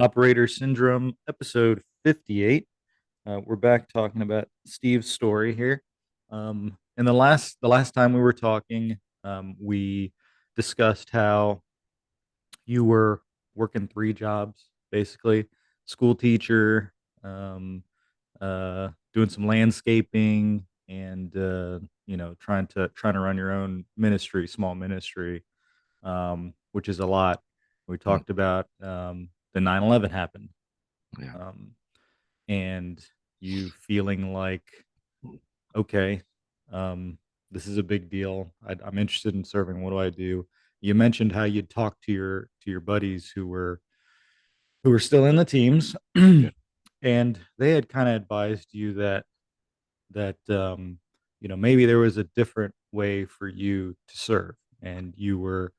Operator Syndrome, episode 58. We're back talking about Steve's story here. And the last time we were talking, we discussed how you were working three jobs, basically, school teacher, um, doing some landscaping, and trying to run your own ministry, small ministry, which is a lot. We Mm, talked about the 9/11 happened, yeah. um, and you feeling like, okay, um, this is a big deal. I'm interested in serving. What do I do? You mentioned how you'd talk to your buddies who were still in the teams, Yeah. and they had kind of advised you that maybe there was a different way for you to serve, and you were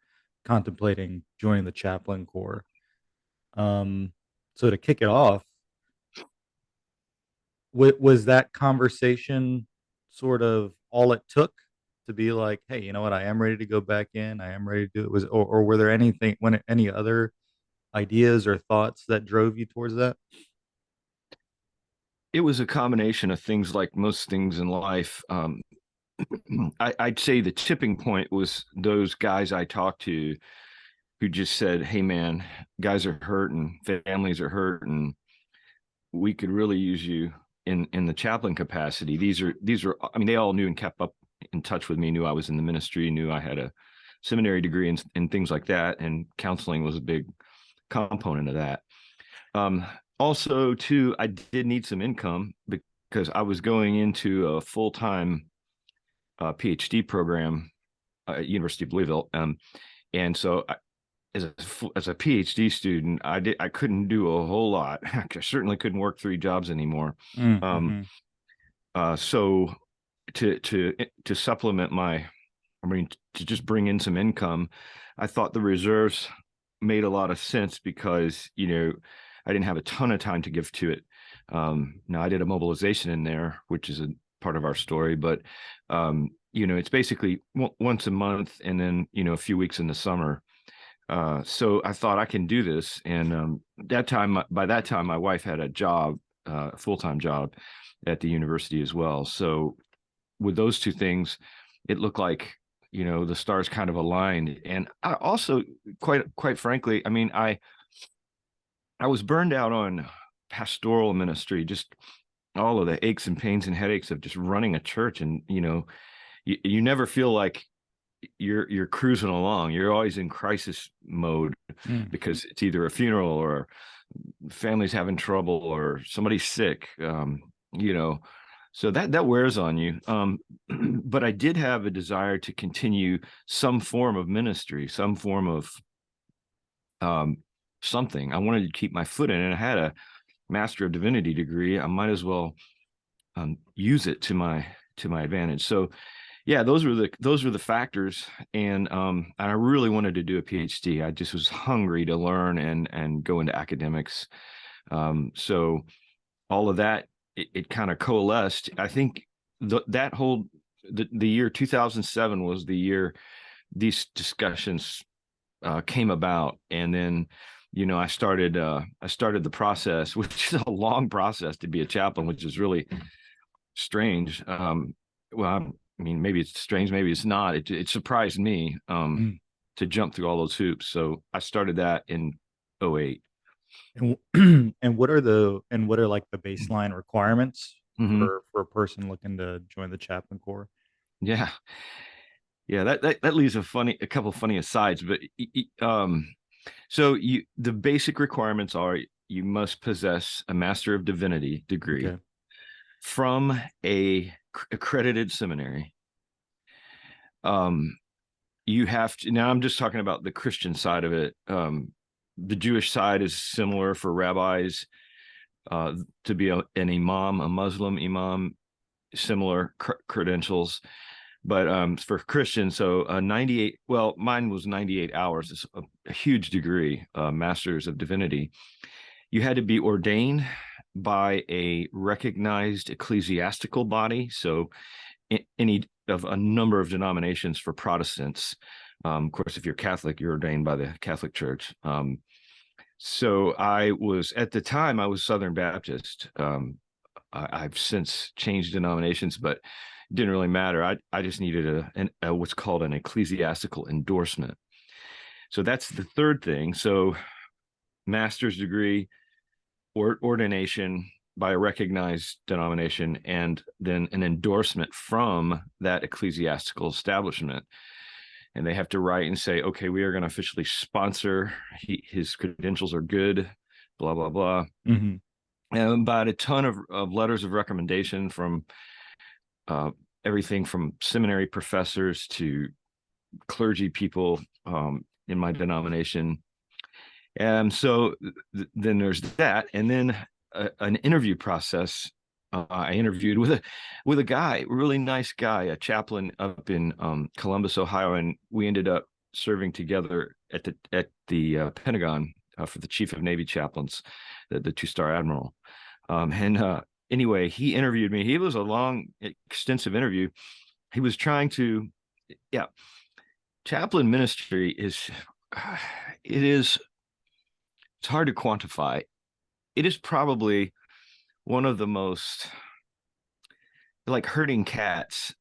contemplating joining the chaplain corps. So to kick it off, was that conversation sort of all it took to be like, hey, you know what, I am ready to go back in, I am ready to do it? Or were there any other ideas or thoughts that drove you towards that? It was a combination of things like most things in life. I'd say the tipping point was those guys I talked to who just said, "Hey, man, guys are hurting, families are hurting. We could really use you in the chaplain capacity." These are. I mean, they all knew and kept up in touch with me. Knew I was in the ministry. Knew I had a seminary degree and things like that. And counseling was a big component of that. Um, Also, too, I did need some income because I was going into a full time PhD program at University of Louisville, and so as a PhD student, I couldn't do a whole lot. I certainly couldn't work three jobs anymore. Um, Mm-hmm. so to supplement I mean, to just bring in some income, I thought the reserves made a lot of sense because, I didn't have a ton of time to give to it. Now I did a mobilization in there, which is a part of our story, but it's basically once a month and then, a few weeks in the summer. So I thought I can do this. And by that time, my wife had a job, a full-time job at the university as well. So with those two things, it looked like the stars kind of aligned. And I also, quite frankly, I mean, I was burned out on pastoral ministry, just all of the aches and pains and headaches of just running a church. And you never feel like you're cruising along. You're always in crisis mode Mm. because it's either a funeral or family's having trouble or somebody's sick. You know, so that wears on you. But I did have a desire to continue some form of ministry, some form of um, something. I wanted to keep my foot in it. I had a Master of Divinity degree. I might as well use it to my advantage. So yeah, those were the factors, and I really wanted to do a PhD. I just was hungry to learn and go into academics. So all of that, it kind of coalesced. I think the year 2007 was the year these discussions came about, and then I started the process, which is a long process to be a chaplain, which is really strange. Well, I mean, maybe it's strange, maybe it's not. It surprised me Mm. to jump through all those hoops. So I started that in '08. And what are like the baseline requirements Mm-hmm. for a person looking to join the chaplain corps? Yeah, yeah. That leaves a couple funny asides, but so the basic requirements are you must possess a Master of Divinity degree Okay. from a accredited seminary. Um, you have to, now I'm just talking about the Christian side of it. The Jewish side is similar for rabbis, to be an imam, a Muslim imam, similar credentials. But for Christians, so 98, well, mine was 98 hours. It's a huge degree, Masters of Divinity. You had to be ordained by a recognized ecclesiastical body. So any of a number of denominations for Protestants. Of course, if you're Catholic, you're ordained by the Catholic Church. So I was, at the time, I was Southern Baptist. I've since changed denominations, but it didn't really matter. I just needed a what's called an ecclesiastical endorsement. So that's the third thing. So master's degree or ordination by a recognized denomination, and then an endorsement from that ecclesiastical establishment. And they have to write and say, okay, we are going to officially sponsor. His credentials are good, blah, blah, blah. Mm-hmm. And about a ton of letters of recommendation from uh, everything from seminary professors to clergy people in my denomination. And so then there's that. And then an interview process. I interviewed with a guy, a really nice guy, a chaplain up in Columbus, Ohio, and we ended up serving together at the Pentagon for the chief of Navy chaplains, the 2-star admiral. And anyway, he interviewed me. He was a long, extensive interview. He was trying to, yeah, chaplain ministry is, it is, it's hard to quantify. It is probably one of the most like herding cats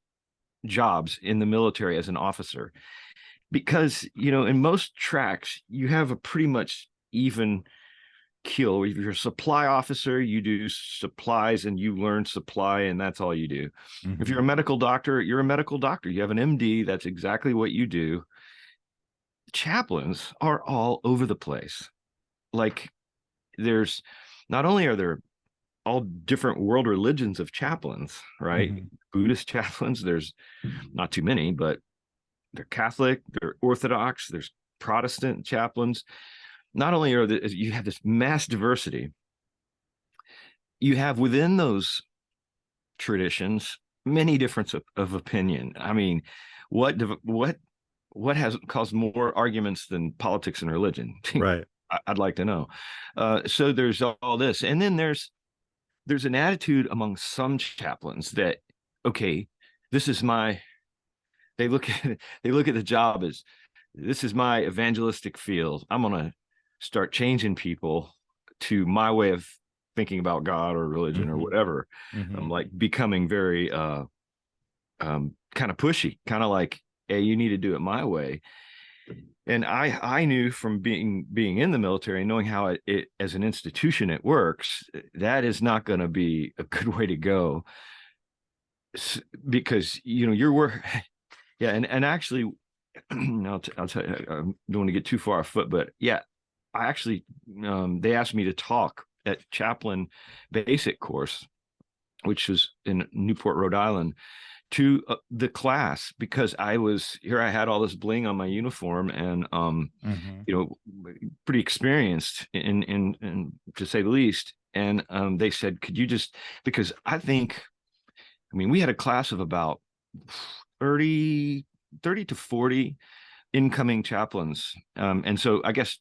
jobs in the military as an officer, because in most tracks you have a pretty much even keel. If you're a supply officer, you do supplies and you learn supply, and that's all you do. Mm-hmm. If you're a medical doctor, you're a medical doctor. You have an MD, that's exactly what you do. Chaplains are all over the place. Like, there's not only are there all different world religions of chaplains, right? Mm-hmm. Buddhist chaplains, there's not too many, but they're Catholic, they're Orthodox, there's Protestant chaplains. Not only you have this mass diversity, you have within those traditions many differences of opinion. I mean, what has caused more arguments than politics and religion? Right. I'd like to know. So there's all this, and then there's an attitude among some chaplains that, okay, this is my, they look at the job as, this is my evangelistic field. I'm going to start changing people to my way of thinking about God or religion or Mm-hmm. whatever. Mm-hmm. I'm like becoming very kind of pushy, kind of like, hey, you need to do it my way. And I knew from being in the military, knowing how it as an institution it works, that is not going to be a good way to go, because your work. Yeah, and actually, I'll tell you, I don't want to get too far afoot, but yeah, I actually they asked me to talk at chaplain basic course, which was in Newport, Rhode Island, to the class, because I had all this bling on my uniform, and Mm-hmm. pretty experienced in to say the least. And they said, could you just, because I mean, we had a class of about 30 to 40 incoming chaplains. And so I guess,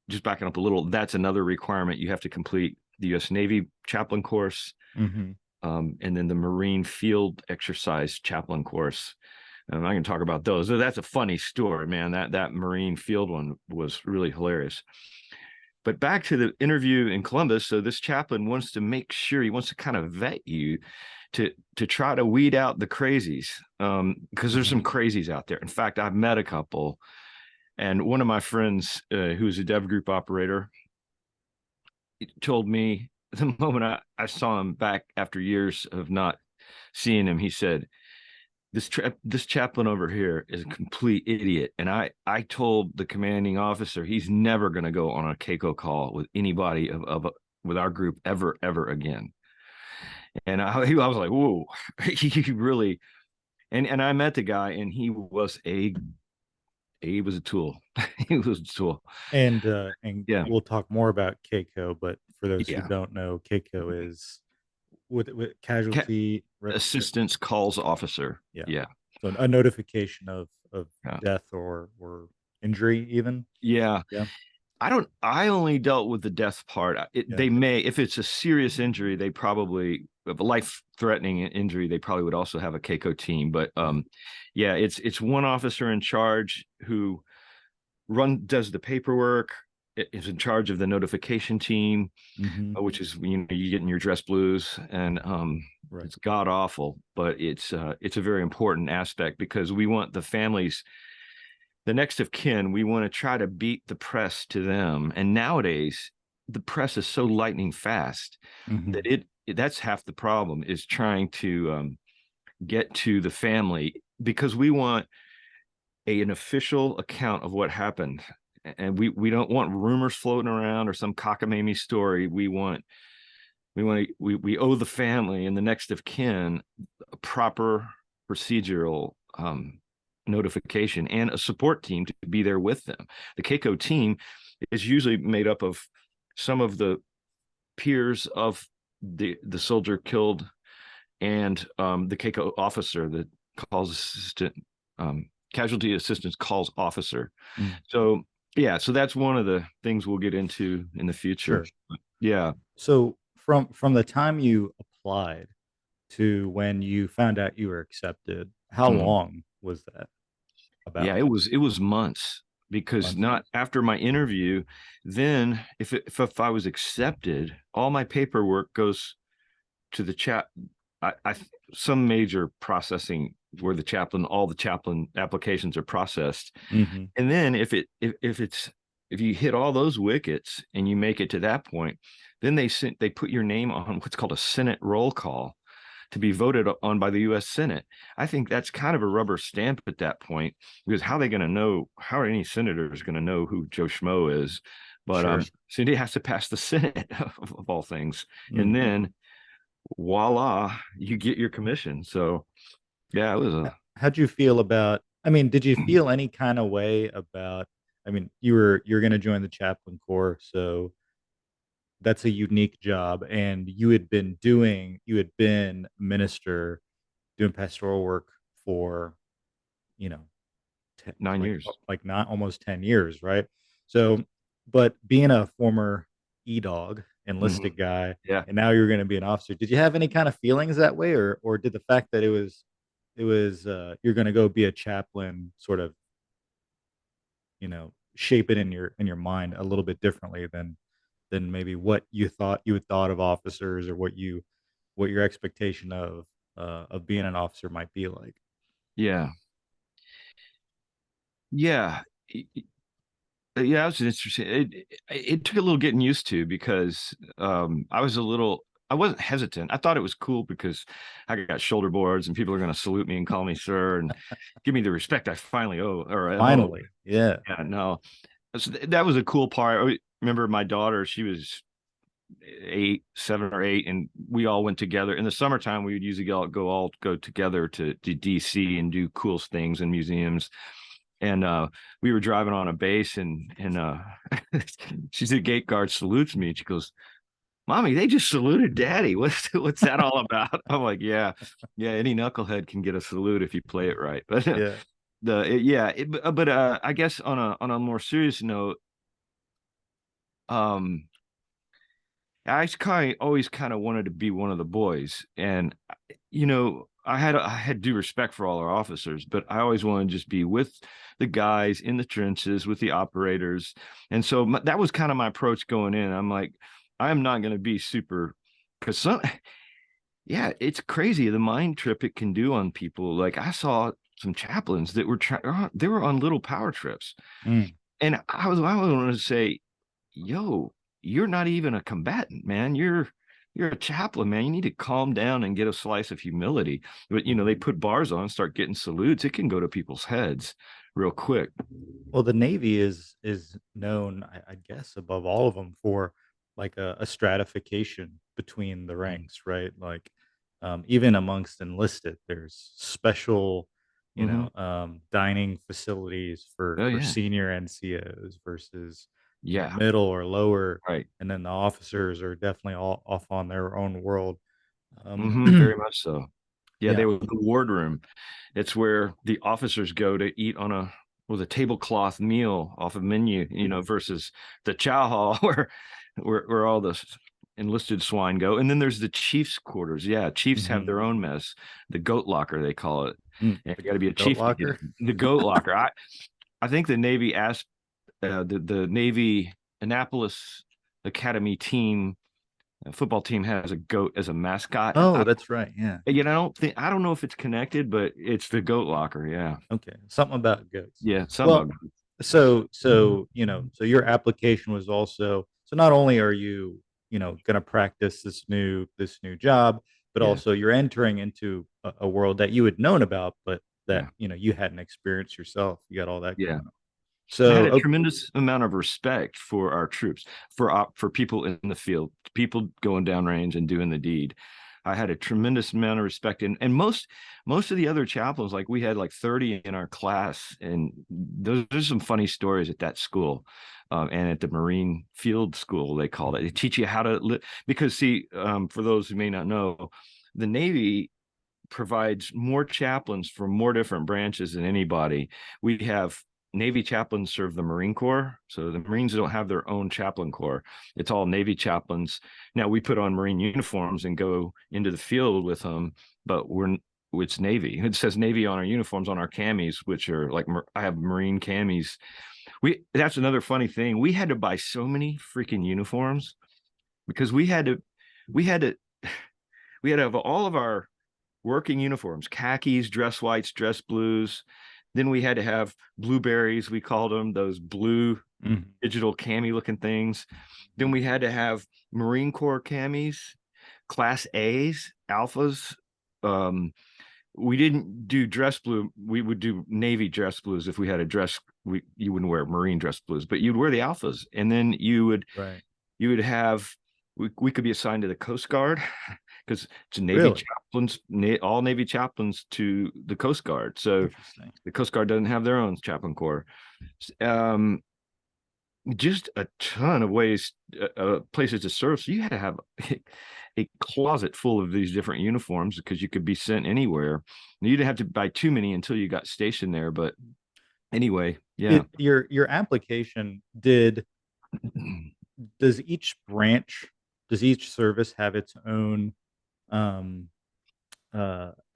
just backing up a little, that's another requirement. You have to complete the U.S. Navy chaplain course, Mm-hmm. and then the Marine Field Exercise chaplain course. And I can talk about those. So that's a funny story, man. That Marine Field one was really hilarious. But back to the interview in Columbus. So this chaplain wants to make sure, he wants to kind of vet you to try to weed out the crazies, because there's some crazies out there. In fact, I've met a couple, and one of my friends who's a dev group operator told me the moment I saw him back after years of not seeing him, he said, this chaplain over here is a complete idiot. And I told the commanding officer he's never going to go on a Keiko call with anybody with our group ever again. And I was like, whoa, he really. And I met the guy, and he was a tool. He was a tool. And Yeah, we'll talk more about Keiko, but for those who yeah. don't know, Keiko is with casualty. Assistance calls officer. Yeah. Yeah, So a notification of yeah, death or injury, even. yeah. Yeah. I only dealt with the death part. Yeah. They may, if it's a serious injury, they probably, if a life-threatening injury, they probably would also have a Keiko team. But yeah, it's one officer in charge who does the paperwork, is in charge of the notification team, Hmm. which is, you get in your dress blues, and Right. it's god awful, but it's a very important aspect because we want the families, the next of kin, we want to try to beat the press to them. And nowadays, the press is so lightning fast that Hmm. that's half the problem, is trying to get to the family, because we want an official account of what happened. And we don't want rumors floating around or some cockamamie story. We owe the family and the next of kin a proper procedural notification and a support team to be there with them. The Keiko team is usually made up of some of the peers of the soldier killed, and the Keiko officer that calls assistant, casualty assistance calls officer. Mm. So yeah, so that's one of the things we'll get into in the future. Sure. Yeah. So from the time you applied to when you found out you were accepted, how Mhm. long was that Yeah, about? it was months, because Months? not after my interview, then if I was accepted, all my paperwork goes to the chat. I some major processing where all the chaplain applications are processed, Hmm. and then if you hit all those wickets and you make it to that point, then they put your name on what's called a Senate roll call to be voted on by the U.S. Senate. I think that's kind of a rubber stamp at that point, because how are they going to know? How are any senators going to know who Joe Schmo is? But Sure. Cindy has to pass the Senate of all things, and Mm. then voila, you get your commission. So yeah, it was a How'd you feel about, I mean, did you feel any kind of way about, I mean, you're going to join the chaplain corps, so that's a unique job, and you had been minister doing pastoral work for, you know, te- 9 years. like not almost 10 years, right? So, but being a former e-dog Mhm. enlisted guy, Yeah. and now you're going to be an officer, did you have any kind of feelings that way, or did the fact that it was you're going to go be a chaplain sort of, shape it in your mind a little bit differently than maybe what you had thought of officers, or what your expectation of being an officer might be like? Yeah. Yeah. Yeah, it was interesting. It took a little getting used to, because I wasn't hesitant. I thought it was cool because I got shoulder boards and people are going to salute me and call me sir and give me the respect I finally owe or I owe. Finally, yeah. Yeah, no, that was a cool part. I remember my daughter; she was 7 or 8, and we all went together in the summertime. We would usually go together to DC and do cool things in museums. And we were driving on a base, and she's a gate guard, salutes me, and she goes, "Mommy, they just saluted Daddy. What's that all about?" I'm like, "Yeah, yeah. Any knucklehead can get a salute if you play it right." But Yeah. I guess on a more serious note, um, I always kind of wanted to be one of the boys, and I had due respect for all our officers, but I always wanted to just be with the guys in the trenches, with the operators, and so that was kind of my approach going in. I'm like, I am not going to be super, because yeah, it's crazy the mind trip it can do on people. Like I saw some chaplains that were they were on little power trips, Mm. and I wanted to say, yo, you're not even a combatant, man. You're a chaplain, man. You need to calm down and get a slice of humility. But they Mhm. put bars on, start getting salutes. It can go to people's heads real quick. Well, the Navy is known, I guess, above all of them for like a stratification between the Mm-hmm. ranks, right? Like, even amongst enlisted, there's special, Mm-hmm. dining facilities Oh for yeah, senior NCOs versus, yeah, middle or lower, right. and then the officers are definitely all off on their own world. Um, Mm-hmm. Very much so. Yeah, yeah. they were the wardroom. It's where the officers go to eat on a with a tablecloth meal off a menu, versus the chow hall where all the enlisted swine go. And then there's the chiefs' quarters. Yeah, chiefs have Hmm. their own mess, the goat locker they call it. Mm. And you got to be a Goat chief to get locker. in. The goat locker. I think the Navy asked the Navy. Annapolis Academy team, football team, has a goat as a mascot. Oh, that's right. Yeah. I don't know if it's connected, but it's the goat locker. Yeah. Okay. Something about goats. Yeah. Well, Something. so your application was also, so not only are you, going to practice this new job, but Yeah. also you're entering into a world that you had known about, but that, Yeah. you hadn't experienced yourself. You got all that Yeah. going on. I had So, a tremendous amount of respect for our troops, for people in the field, people going downrange and doing the deed. I had a tremendous amount of respect, and most of the other chaplains, like we had like 30 in our class, and there's some funny stories at that school, and at the Marine Field School they called it. They teach you how to live, because see, for those who may not know, the Navy provides more chaplains for more different branches than anybody. We have Navy chaplains serve the Marine Corps. So the Marines don't have their own chaplain corps. It's all Navy chaplains. Now we put on Marine uniforms and go into the field with them, but it's Navy. It says Navy on our uniforms, on our camis, which are like, I have Marine camis. That's another funny thing. We had to buy so many freaking uniforms because we had to, we had to have all of our working uniforms, khakis, dress whites, dress blues. Then we had to have blueberries, we called them, those blue mhm, digital cami looking things. Then we had to have Marine Corps camis, class A's, alphas. Um, we didn't do dress blue. We would do Navy dress blues. If we had a dress, you wouldn't wear Marine dress blues, but you'd wear the alphas. And then right. you would have, we could be assigned to the Coast Guard because it's Navy Really chaplains, all Navy chaplains to the Coast Guard. So interesting. the Coast Guard doesn't have their own chaplain corps. Um, just a ton of ways, places to serve. So you had to have a closet full of these different uniforms because you could be sent anywhere. You didn't have to buy too many until you got stationed there. But anyway, yeah. Your application does each branch, does each service have its own um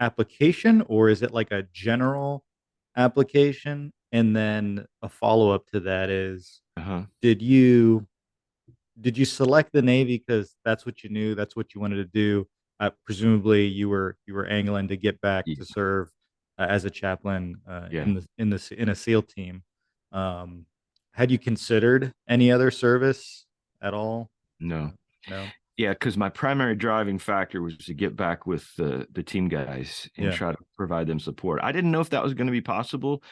application, or is it like a general application? And then a follow-up to that is, Uh-huh. did you did you select the Navy because that's what you knew, that's what you wanted to do? Presumably, you were angling to get back Yeah. to serve as a chaplain Yeah. in a SEAL team. Um, had you considered any other service at all? No. Uh, no. Yeah, because my primary driving factor was to get back with the team guys and Yeah. try to provide them support. I didn't know if that was going to be possible,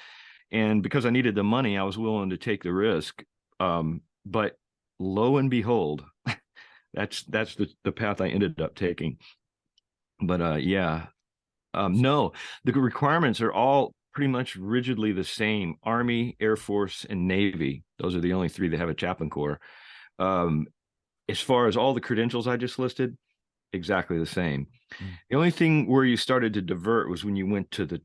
and because I needed the money, I was willing to take the risk. But lo and behold, that's the path I ended up taking. But yeah, no, the requirements are all pretty much rigidly the same: Army, Air Force, and Navy. Those are the only three that have a chaplain corps. Um, as far as all the credentials I just listed, exactly the same. Mm, The only thing where you started to divert was when you went to the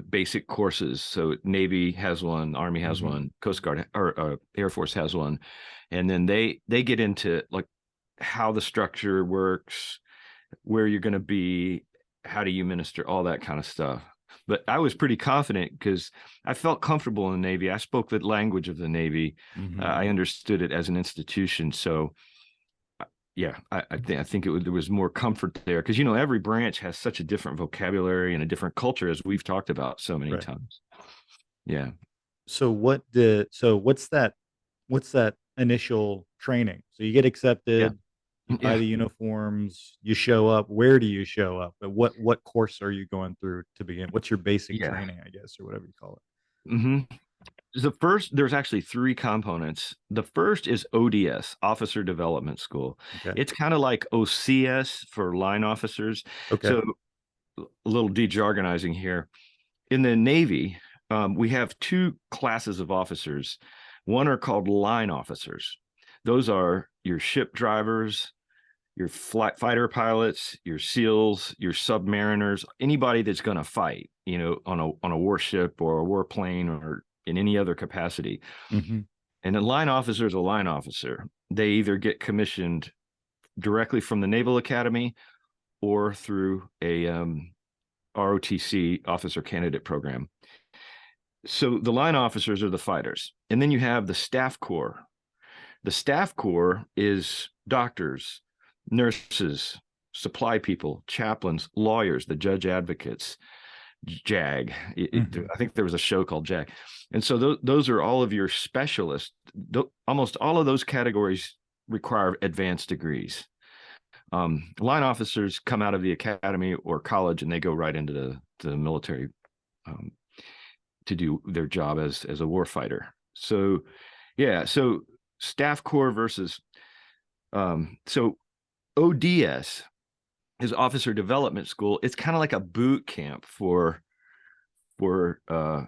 basic courses. So Navy has one, Army has mhm, one, Coast Guard or Air Force has one, and then they get into like how the structure works, where you're going to be, how do you minister, all that kind of stuff. But I was pretty confident because I felt comfortable in the Navy. I spoke the language of the Navy. mhm. I understood it as an institution. So yeah, I think there was more comfort there because every branch has such a different vocabulary and a different culture, as we've talked about so many Right. times. Yeah, So what's that initial training? So you get yeah, accepted, you buy yeah, the uniforms, you show up. Where do you show up? And what course are you going through to begin? What's your basic yeah. training, I guess, or whatever you call hmm there's actually three components. The first is ODS, Officer Development School. it? Okay. It's kind of like OCS for line officers. Okay. So a little de-jargonizing here. In the Navy, we have two classes of officers. One are called line officers. Those are your ship drivers, your fighter pilots, your SEALs, your submariners, anybody that's going to fight, on a warship or a warplane or in any other capacity. Mhm. And a line officer is a line officer. They either get commissioned directly from the Naval Academy or through a ROTC, Officer Candidate Program. So the line officers are the fighters. And then you have the staff corps. The staff corps is doctors, nurses, supply people, chaplains, lawyers, the judge advocates, JAG. Hmm. I think there was a show called JAG. And so those are all of your specialists. Almost all of those categories require advanced degrees. Line officers come out of the academy or college and they go right into the military um, to do their job as a warfighter. So, yeah, so staff corps versus so ODS is Officer Development School. It's kind of like a boot camp for the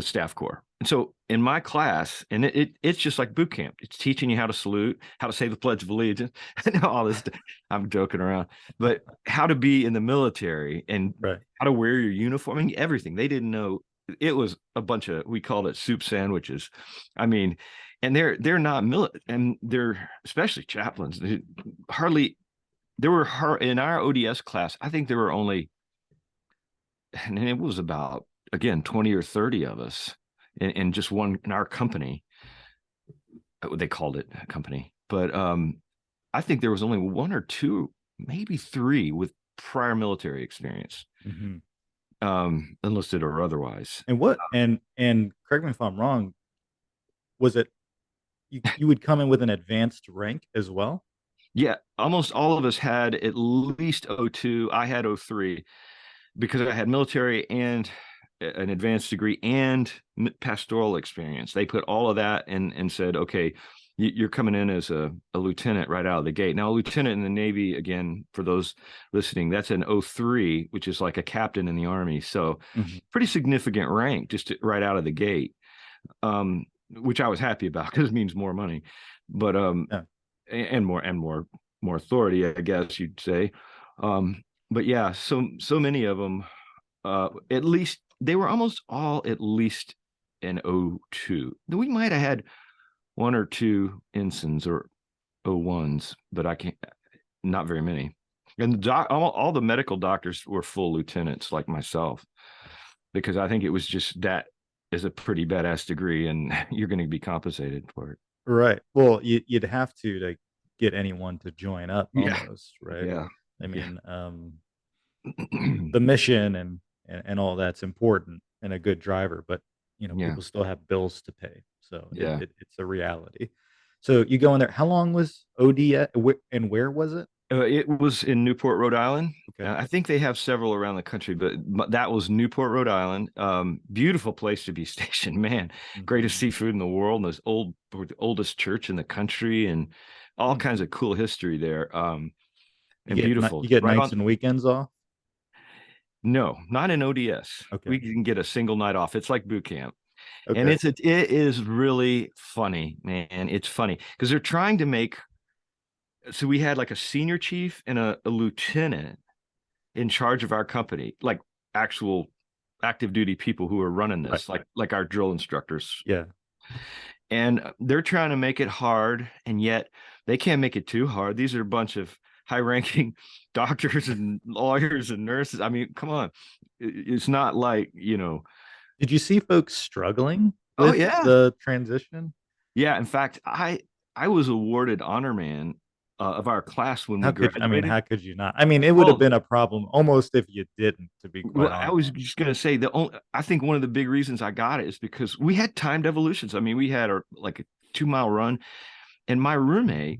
staff corps. And so in my class, and it's just like boot camp. It's teaching you how to salute, how to say the Pledge of Allegiance, and all this. I'm joking around, but how to be in the military and Right. how to wear your uniform. I mean, everything. They didn't know. It was a bunch of, we called it soup sandwiches. I mean, and they're not and they're especially chaplains. Hardly there were in our ODS class. I think there were only, and it was about, again, 20 or 30 of us in just one in our company. They called it a company, but I think there was only one or two, maybe three with prior military experience, Hmm. enlisted or otherwise. And what and correct me if I'm wrong, was it you would come in with an advanced rank as well? Yeah, almost all of us had at least O2. I had O3 because I had military and an advanced degree and pastoral experience. They put all of that in and said, okay, you're coming in as a lieutenant right out of the gate. Now, a lieutenant in the Navy, again, for those listening, that's an O3, which is like a captain in the Army. So Hmm. pretty significant rank just right out of the gate, which I was happy about because it means more money, but Yeah. and more authority, I guess you'd say. But yeah, so many of them, at least they were almost all at least an O2. We might have had one or two ensigns or O1s, but I can't, not very many. And all the medical doctors were full lieutenants like myself, because I think it was just that is a pretty badass degree and you're going to be compensated for it. Right. Well, you'd have to get anyone to join up Yeah. almost, right? Yeah. I Yeah. mean, the mission and all that's important and a good driver, but Yeah. people still have bills to pay, so Yeah. it's a reality. So you go in there. How long was OD and where was it? It was in Newport, Rhode Island. Okay. I think they have several around the country, but that was Newport, Rhode Island. Beautiful place to be stationed, man. Greatest Hmm. seafood in the world, and this oldest church in the country, and all kinds of cool history there. And beautiful, You get right nights on. and weekends off. No, not in ODS. Okay. We can get a single night off. It's like boot camp, and Okay. it is really funny, man. It's funny because they're trying to make. So we had like a senior chief and a lieutenant in charge of our company, like actual active duty people who are running Right. this, like our drill instructors. Yeah. And they're trying to make it hard, and yet they can't make it too hard. These are a bunch of high-ranking doctors and lawyers and nurses. I mean, come on. It's not like, Did you see folks struggling oh with yeah. the transition? Yeah, in fact, I was awarded honor man of our class when we I mean, graduated. how could you not? I mean, it would have Well, been a problem almost if you didn't, to be quite Well, I honest. was just going to say I think one of the big reasons I got it is because we had timed evolutions. I mean, we had like a 2 mile run, and my roommate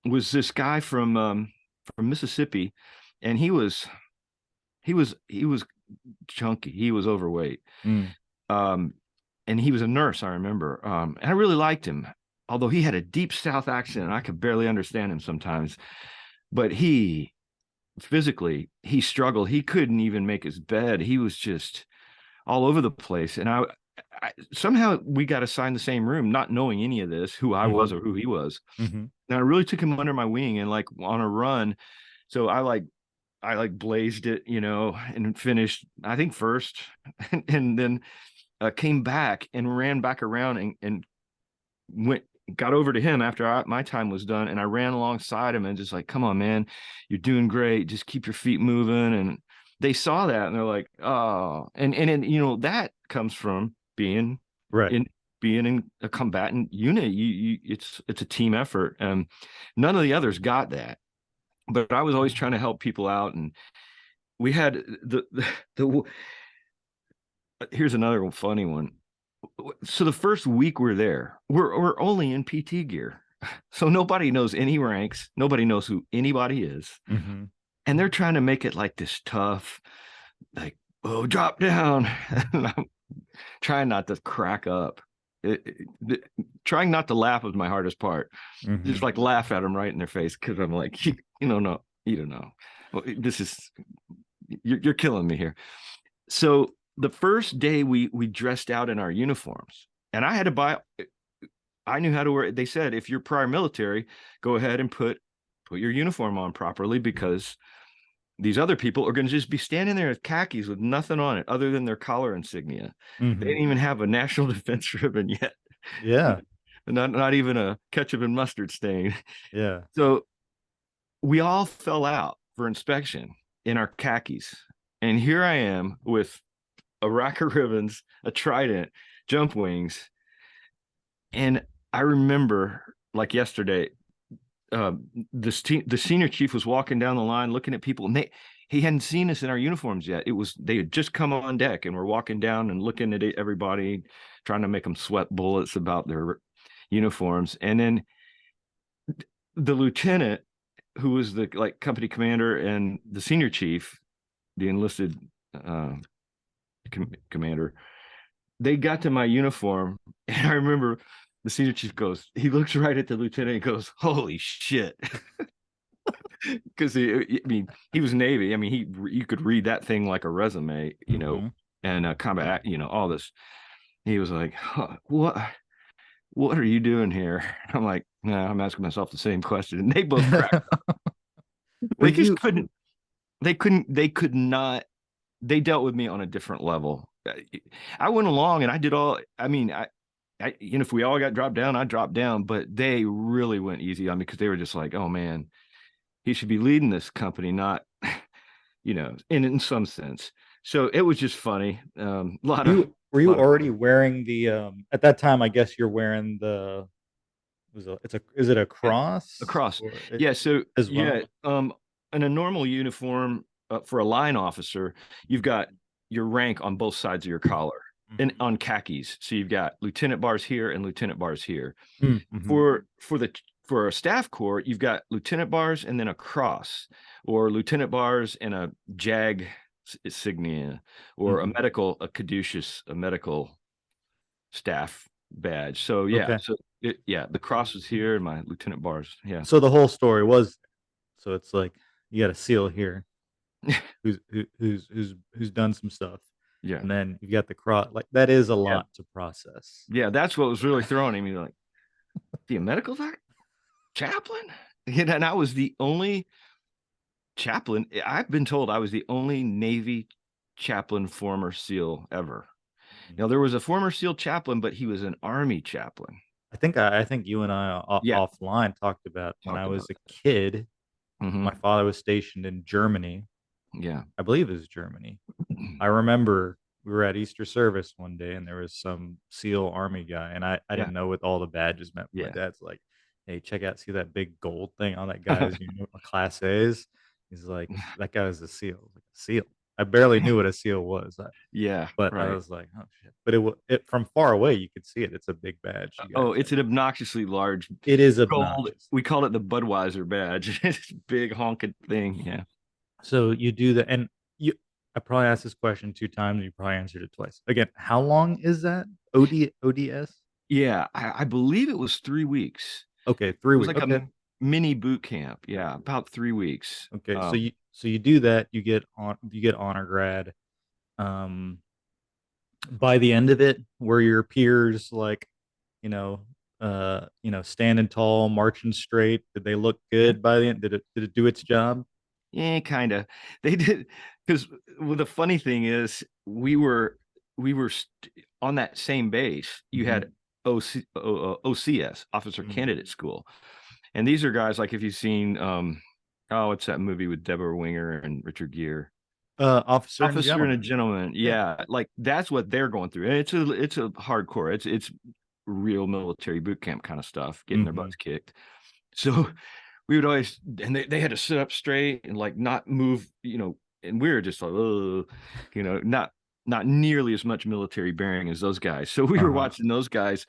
was this guy from Mississippi, and he was chunky. He was overweight. Mm. Um, and he was a nurse, I remember. And I really liked him, although he had a deep South accent, and I could barely understand him sometimes. But physically he struggled. He couldn't even make his bed. He was just all over the place. And I somehow we got assigned the same room, not knowing any of this, who I was Mhm. or who he was. Mhm. And I really took him under my wing and like on a run. So I like blazed it, and finished, I think, first, and then came back and ran back around and went got over to him after my time was done, and I ran alongside him and just like, come on, man, you're doing great, just keep your feet moving. And they saw that and they're like, oh, and that comes from being Right. in being in a combatant unit. It's a team effort. None of the others got that, but I was always trying to help people out. And we had the here's another funny one. So the first week we're there, we're only in PT gear. So nobody knows any ranks. Nobody knows who anybody is. Mm-hmm. And they're trying to make it like this tough, like, oh, drop down. And I'm trying not to crack up. Trying not to laugh was my hardest part. Mm-hmm. Just like laugh at them right in their face because I'm like, you know, no, you don't know. Well, this is you're killing me here. So the first day we dressed out in our uniforms, and I had to buy. I knew how to wear. They said if you're prior military, go ahead and put your uniform on properly because these other people are going to just be standing there with khakis with nothing on it other than their collar insignia. They Mm-hmm. didn't even have a national defense ribbon yet. Yeah. Not even a ketchup and mustard stain. Yeah. So we all fell out for inspection in our khakis. And here I am with a rack of ribbons, a trident, jump wings. And I remember like yesterday, the senior chief was walking down the line looking at people, and he hadn't seen us in our uniforms yet. They had just come on deck, and we're walking down and looking at everybody, trying to make them sweat bullets about their uniforms. And then the lieutenant, who was the like company commander, and the senior chief, the enlisted commander, they got to my uniform, and I remember the senior chief he looks right at the lieutenant and goes, "Holy shit." Because I mean, he was Navy. I mean, you could read that thing like a resume, Mm-hmm. and combat, all this. He was like, huh, what are you doing here? I'm like, nah, I'm asking myself the same question. And they both cracked. Were They just you couldn't. They could not. They dealt with me on a different level. I went along and I did all. I mean, if we all got dropped down, I dropped down. But they really went easy on me because they were just like, oh man, he should be leading this company, not, in some sense. So it was just funny. were you Lot of already wearing the at that time I guess you're wearing the is it a yeah, cross across. or it Yeah. So as yeah, well? in a normal uniform for a line officer, you've got your rank on both sides of your collar and Mm-hmm. on khakis. So you've got lieutenant bars here and lieutenant bars here. Mm-hmm. For a staff corps, you've got lieutenant bars and then a cross, or lieutenant bars and a JAG insignia, or Mm-hmm. a caduceus, a medical staff badge. So yeah, Okay. the cross was here and my lieutenant bars. Yeah, So the whole story was so it's like you got a SEAL here who's done some stuff, yeah, and then you got the cross. Like that is a yeah, lot to process. yeah. That's what was really throwing me. Like, the medical doc chaplain, and I was the only chaplain. I've been told I was the only Navy chaplain former SEAL ever. Mhm. Now there was a former SEAL chaplain, but he was an Army chaplain. I think you and I Yeah, offline talked about when I talked was about a kid. that. My father was stationed in Germany. Yeah, I believe it was Germany. I remember we were at Easter service one day and there was some SEAL Army guy, and I yeah, didn't know what all the badges meant. My yeah. dad's like, "Hey, check out, see that big gold thing on that guy's class A's?" He's like, "That guy is a SEAL." I was like, "A SEAL?" I barely knew what a SEAL was, Yeah, but I right. was like, "Oh shit!" But it from far away you could see it. It's a big badge you Oh, guys it's have. an obnoxiously large It is gold. obnoxious. We call it the Budweiser badge. It's a big honking thing. Yeah. So you do that, and you. I probably asked this question two times, and you probably answered it twice. Again, how long is that? ODS? Yeah. I believe it was 3 weeks. Okay, three It was weeks. like a Okay, mini boot camp. Yeah. About 3 weeks. okay. So you do that. You get honor grad. Um, by the end of it, were your peers like, standing tall, marching straight? Did they look Yeah. good by the end? Did it do its job? Yeah, kind of. They did because well, the funny thing is on that same base. You Mm-hmm. had OCS, Officer Mm-hmm. Candidate School, and these are guys like if you've seen oh, it's that movie with Deborah Winger and Richard Gere, Officer and Officer and a gentleman. Gentleman. Yeah. Yeah, like that's what they're going through, and it's a hardcore. It's real military boot camp kind of stuff, getting their Mm-hmm. butts kicked. So we would always, and they had to sit up straight and like not move, and we were just like, oh, not nearly as much military bearing as those guys. So we were Uh-huh. watching those guys.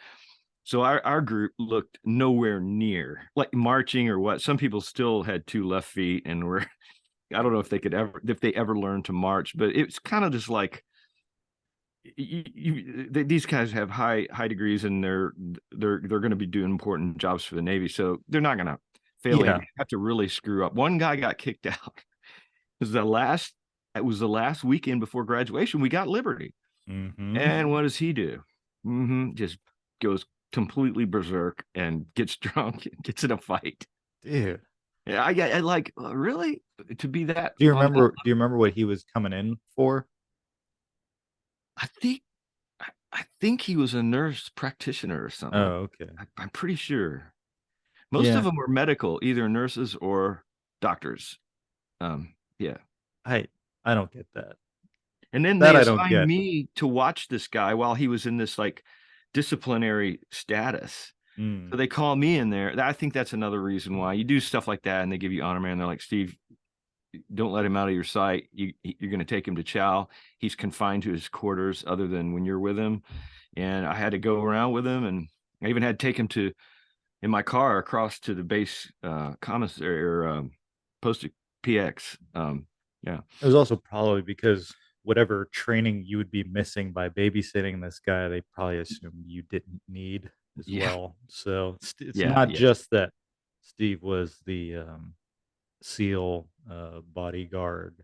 So our group looked nowhere near like marching or what. Some people still had two left feet and were, I don't know if they ever learned to march, but it's kind of just like, these guys have high degrees and they're going to be doing important jobs for the Navy, so they're not going to fail Yeah. and have to really screw up. One guy got kicked out. It was the last weekend before graduation. We got Liberty, Mm-hmm. and what does he do? Just goes completely berserk and gets drunk and gets in a fight. Dude. Yeah, I like, really, to be that Do you on that. remember do you remember what he was coming in for? I think I think he was a nurse practitioner or something. Oh, okay. I'm pretty sure. Most of Yeah. them were medical, either nurses or doctors. Yeah. I I don't get that. And then That they I don't assigned get. me to watch this guy while he was in this like disciplinary status. So Mm. they call me in there. I think that's another reason why you do stuff like that, and they give you honor man. They're like, Steve, don't let him out of your sight. You're going to take him to chow. He's confined to his quarters other than when you're with him. And I had to go around with him, and I even had to take him to in my car across to the base commissary or post PX. Yeah, It was also probably because whatever training you would be missing by babysitting this guy, they probably assumed you didn't need as yeah, well. So it's yeah, not yeah. just that Steve was the SEAL bodyguard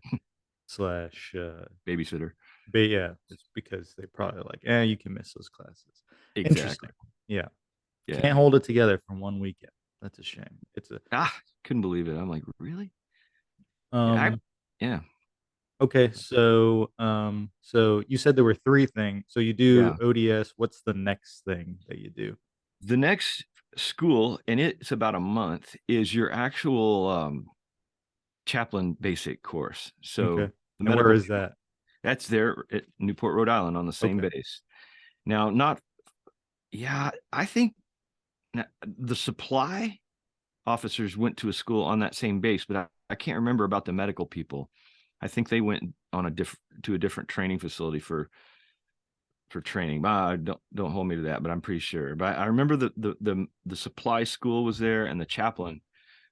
slash Babysitter. but yeah, it's because they probably like, you can miss those classes. Exactly. Interesting. Yeah. Yeah. Can't hold it together from one weekend. That's a shame. It's a Couldn't believe it. I'm like, really? Yeah, um yeah, okay, so you said there were three things. So you do yeah. ODS. What's the next thing that you do? The next school, and it's about a month, is your actual chaplain basic course. Okay. So the And where medical, is that? that's there at Newport, Rhode Island on the same Okay. base. Now, not, yeah, I think the supply officers went to a school on that same base, but I can't remember about the medical people. I think they went on to a different training facility for training. Don't hold me to that, but I'm pretty sure. But I remember the supply school was there and the chaplain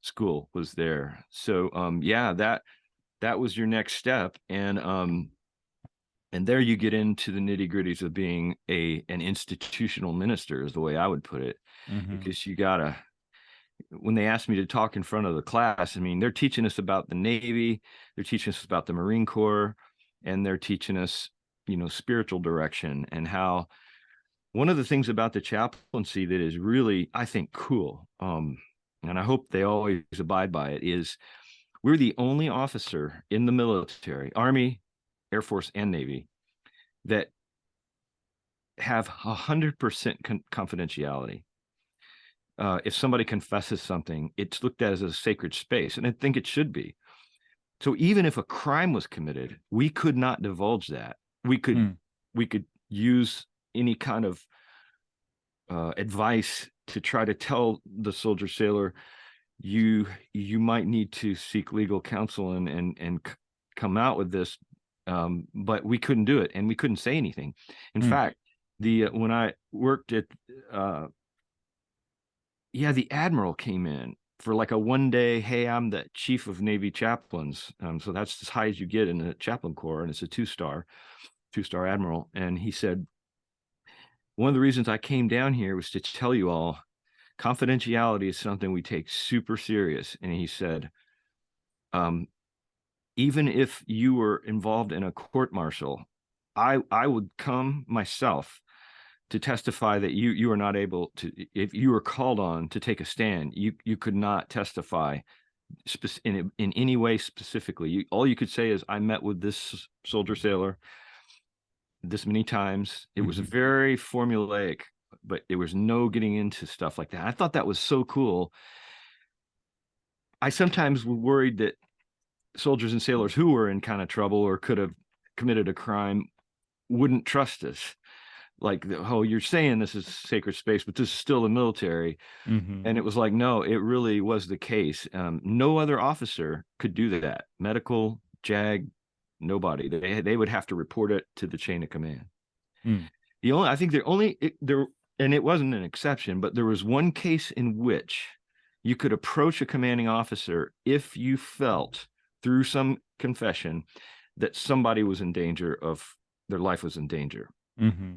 school was there. So yeah, that was your next step. And there you get into the nitty gritties of being an institutional minister, is the way I would put it, Mm-hmm. because you gotta, when they asked me to talk in front of the class, I mean, they're teaching us about the Navy, they're teaching us about the Marine Corps, and they're teaching us, spiritual direction, and how one of the things about the chaplaincy that is really, I think, cool, and I hope they always abide by it, is we're the only officer in the military, Army, Air Force, and Navy that have 100% confidentiality. If somebody confesses something, it's looked at as a sacred space, and I think it should be. So even if a crime was committed, we could not divulge that. We could Hmm. we could use any kind of advice to try to tell the soldier sailor, you might need to seek legal counsel and come out with this, but we couldn't do it, and we couldn't say anything. In Hmm. fact, the when I worked at yeah, the admiral came in for like a 1 day. Hey, I'm the chief of Navy chaplains. So that's as high as you get in the chaplain corps, and it's a two-star admiral. And he said, one of the reasons I came down here was to tell you all, confidentiality is something we take super serious. And he said, um, even if you were involved in a court martial, I would come myself to testify that you are not able to, if you were called on to take a stand, you could not testify in any way specifically. All you could say is, I met with this soldier sailor this many times. It was Mm-hmm. very formulaic, but there was no getting into stuff like that. I thought that was so cool. I sometimes worried that soldiers and sailors who were in kind of trouble or could have committed a crime wouldn't trust us. like, oh, you're saying this is sacred space, but this is still the military. Mm-hmm. And it was like, no, it really was the case. No other officer could do that. Medical, JAG, nobody. They would have to report it to the chain of command. Mm. I think there, and it wasn't an exception, but there was one case in which you could approach a commanding officer if you felt through some confession that somebody was in danger of their life was in danger. Mm-hmm.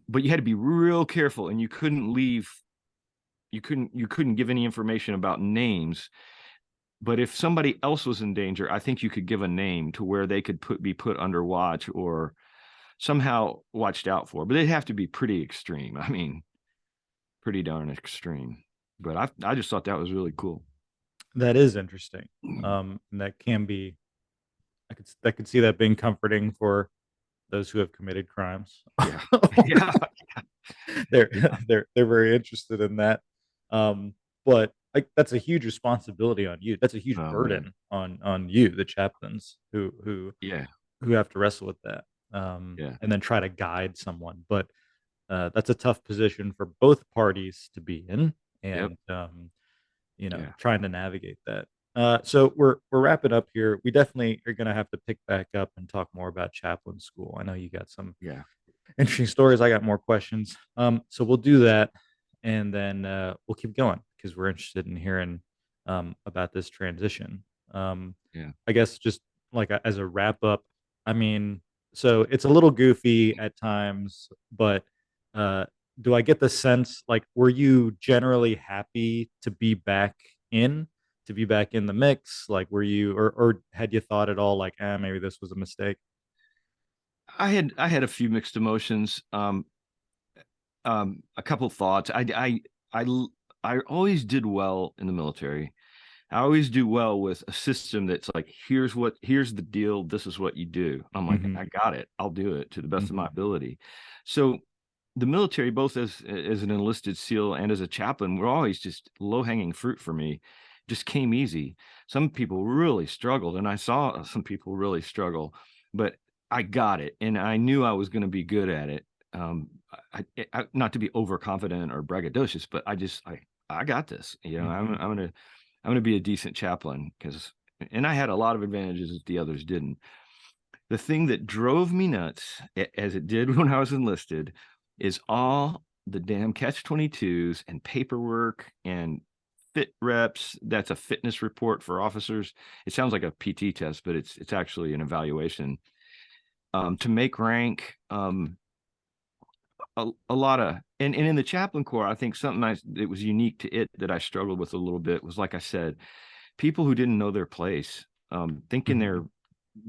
But you had to be real careful, and you couldn't leave. You couldn't give any information about names. But if somebody else was in danger, I think you could give a name to where they could be put under watch or somehow watched out for. But they'd have to be pretty extreme. I mean, pretty darn extreme. But I just thought that was really cool. That is interesting. And that can be, I could see that being comforting for those who have committed crimes. Yeah. Yeah. they're Yeah. they're very interested in that. But like that's a huge responsibility on you. That's a huge Oh man. burden on you, the chaplains Yeah. who have to wrestle with that. Yeah. And then try to guide someone. But that's a tough position for both parties to be in, Yep. and Yeah. trying to navigate that. So we're wrapping up here. We definitely are going to have to pick back up and talk more about chaplain school. I know you got some Yeah. interesting stories. I got more questions. So we'll do that, and then we'll keep going because we're interested in hearing about this transition. Um, Yeah. I guess just like as a wrap up, I mean, so it's a little goofy at times, but uh, do I get the sense like were you generally happy in to be back in the mix? Like were you or had you thought at all like maybe this was a mistake? I had a few mixed emotions. A couple thoughts. I I always did well in the military. I always do well with a system that's like, here's the deal. This is what you do. I'm like, Mm-hmm. I got it. I'll do it to the best of my Mm-hmm. ability. So the military, both as an enlisted SEAL and as a chaplain, were always just low hanging fruit for me. Just came easy. Some people really struggled, and I saw some people really struggle, but I got it, and I knew I was going to be good at it. Um, not to be overconfident or braggadocious, but I got this. Mm-hmm. I'm gonna be a decent chaplain because, and I had a lot of advantages that the others didn't. The thing that drove me nuts, as it did when I was enlisted, is all the damn catch 22s and paperwork and fit reps. That's a fitness report for officers. It sounds like a PT test, but it's actually an evaluation to make rank. A lot of and in the chaplain corps, I think something that was unique to it that I struggled with a little bit was, like I said, people who didn't know their place, thinking Mm-hmm. they're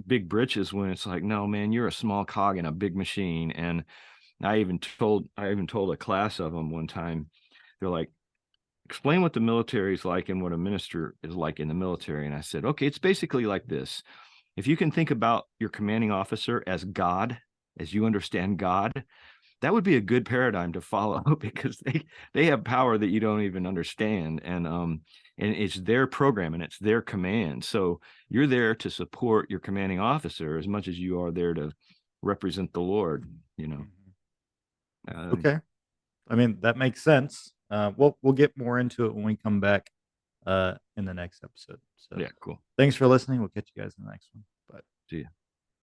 big britches when it's like, no, man, you're a small cog in a big machine. And I even told a class of them one time, they're like, explain what the military is like and what a minister is like in the military. And I said, okay, it's basically like this. If you can think about your commanding officer as God, as you understand God, that would be a good paradigm to follow because they have power that you don't even understand, and it's their program and it's their command. So you're there to support your commanding officer as much as you are there to represent the Lord. Mm-hmm. Um, Okay. I mean, that makes sense. We'll get more into it when we come back in the next episode. So yeah, cool. thanks for listening. We'll catch you guys in the next one. Bye. See ya.